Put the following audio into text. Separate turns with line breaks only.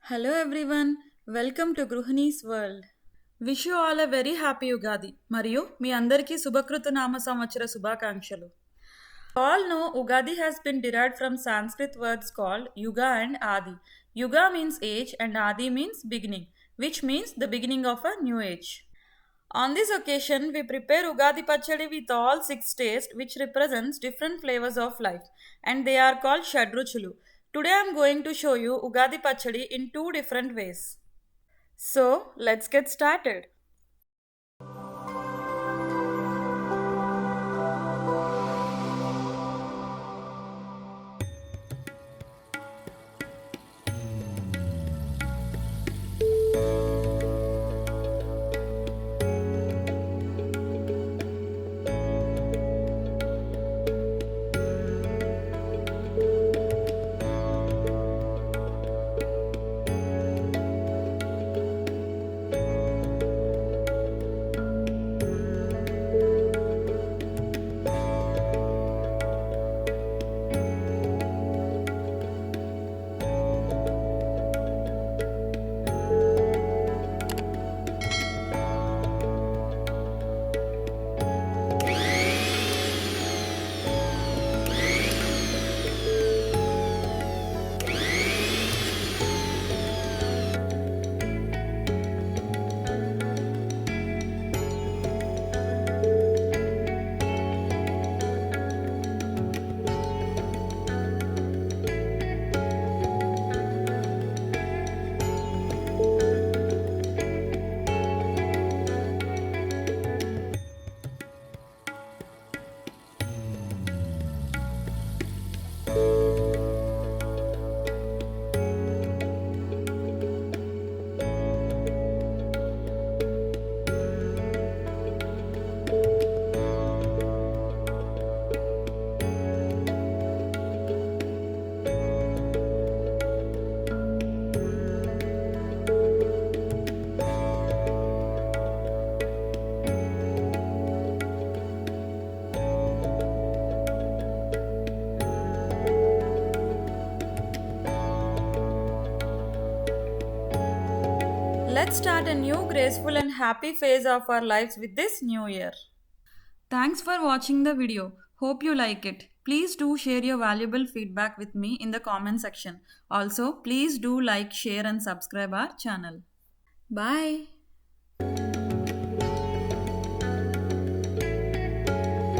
Hello everyone, welcome to Gruhani's World. Wish you all a very happy Ugadi. మరియు మీ అందరికీ శుభకృత నామ సంవత్సర శుభాకాంక్షలు. All know Ugadi has been derived from Sanskrit words called Yuga and Adi. Yuga means age and Adi means beginning, which means the beginning of a new age. On this occasion, we prepare Ugadi Pachadi with all six tastes, which represents different flavors of life, and they are called Shadruchulu. Today I am going to show you Ugadi Pachadi in two different ways. So, let's get started. Let's start a new graceful and happy phase of our lives with this new year. Thanks for watching the video. Hope you like it. Please do share your valuable feedback with me in the comment section. Also, please do like, share and subscribe our channel. Bye.